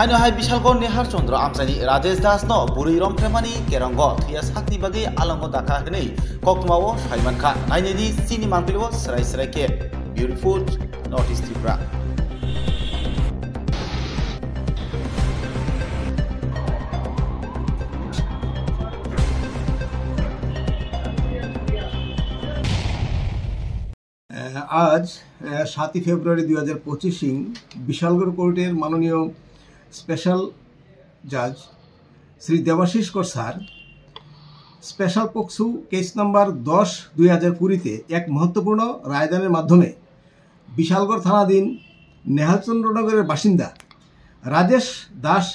Haino hai Bishalgor Nihar Chandra Amsani Rajesh Das no Buri Rom Premani Kerango Thia Sakti Bagi Alango Daka Hne Kokmawo Shaiman Khan Nainedi Sini Manpilo Serai Serai Ke Beautiful Northeast Tripura आज 7 ফেব্রুয়ারি 2025 বিশালগড় কোর্টের মাননীয় special জাজ শ্রী দেবাশিস কর sir special POCSO case number 10/2020 এক মহত্বপূর্ণ রায়দানের মাধ্যমে বিশালগড় থানাধীন নেহালচন্দ্রনগরের বাসিন্দা রাজেশ দাস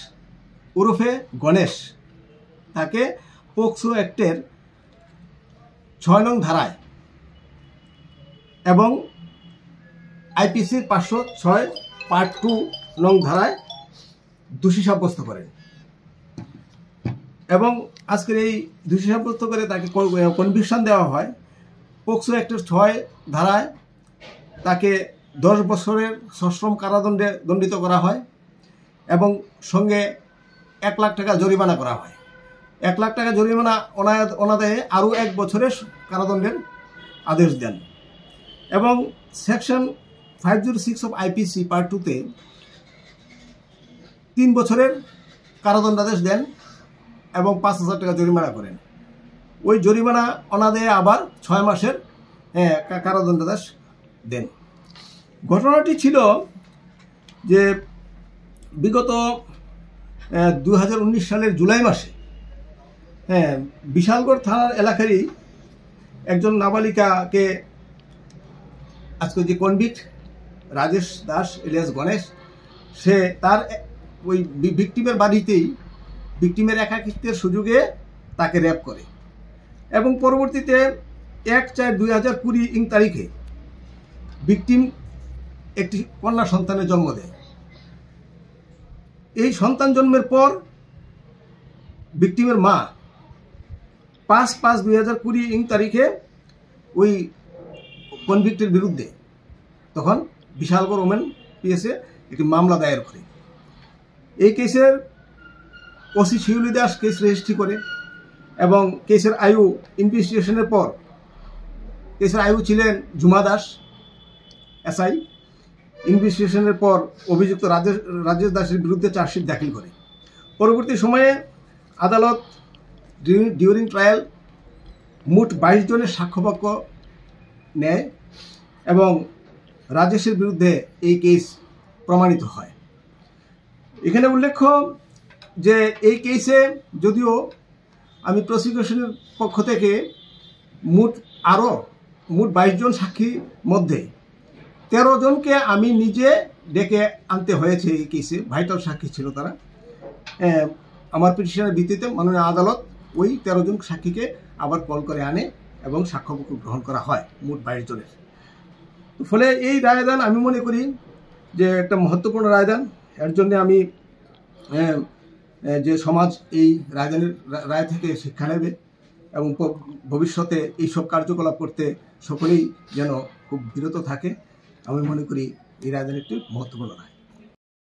ওরফে গণেশ তাকে পক্সো অ্যাক্টের 6 নং ধারায় এবং আইপিসির 506 পার্ট 2 নং ধারায় দোষী সাব্যস্ত করেন এবং আজকের এই দোষী সাব্যস্ত করে তাকে কনভিকশন দেওয়া হয়। পক্সো অ্যাক্টের 6 ধারায় তাকে 10 বছরের সশ্রম কারাদণ্ডে দণ্ডিত করা হয় এবং সঙ্গে 1 লাখ টাকা জরিমানা করা হয়। 1 লাখ টাকা জরিমানা অনাদায়ে আরও 1 বছরের কারাদণ্ডের আদেশ দেন এবং সেকশন 506 অফ আইপিসি পার্ট 2-তে 3 বছরের কারাদণ্ডাদেশ দেন এবং 5,000 টাকা জরিমানা করেন। ওই জরিমানা অনাদায়ে আবার 6 মাসের কারাদণ্ডাদেশ দেন। ঘটনাটি ছিল যে বিগত 2019 সালের জুলাই মাসে বিশালগড় থানার এলাকারই একজন নাবালিকাকে আজকে যে কনভিক্ট রাজেশ দাস এলিয়াস গণেশ সে তার ওই ভিকটিমের বাড়িতেই ভিকটিমের একাকিত্বের সুযোগে তাকে র্যাপ করে এবং পরবর্তীতে 1/4/2020 তারিখে ভিকটিম একটি কন্যা সন্তানের জন্ম দেয়। এই সন্তান জন্মের পর ভিকটিমের মা 5/5/2020 তারিখে ওই কনভিক্টের বিরুদ্ধে তখন বিশালগড় ওমেন পিএসএ একটি মামলা দায়ের করে। এই কেসের ওসি শিউলি দাস কেস রেজিস্ট্রি করে এবং কেসের আয়ু ইনভেস্টিগেশনের পর কেসের আয়ু ছিলেন ঝুমা দাস এসআই। ইনভেস্টিগেশনের পর অভিযুক্ত রাজেশ দাসের বিরুদ্ধে চার্জশিট দাখিল করে। পরবর্তী সময়ে আদালত ডিউরিং ট্রায়াল মোট 22 জনের সাক্ষ্যবাক্য নেয় এবং রাজেশের বিরুদ্ধে এই কেস প্রমাণিত হয়। এখানে উল্লেখ্য যে এই কেসে যদিও আমি প্রসিকিউশনের পক্ষ থেকে মোট 22 জন সাক্ষীর মধ্যে 13 জনকে আমি নিজে ডেকে আনতে হয়েছে। এই কেসে ভাইটাল সাক্ষী ছিল তারা। আমার পিটিশনের ভিত্তিতে মাননীয় আদালত ওই 13 জন সাক্ষীকে আবার কল করে আনে এবং সাক্ষ্যবাক্য গ্রহণ করা হয় মোট 22 জনের। ফলে এই রায়দান আমি মনে করি যে একটা মহত্বপূর্ণ রায়দান। এর জন্য আমি যে সমাজ এই রায়দানের রায় থেকে শিক্ষা নেবে এবং ভবিষ্যতে এইসব কার্যকলাপ করতে সকলেই যেন খুব বিরত থাকে, আমি মনে করি এই রায়দান একটি মহত্বপূর্ণ রায়।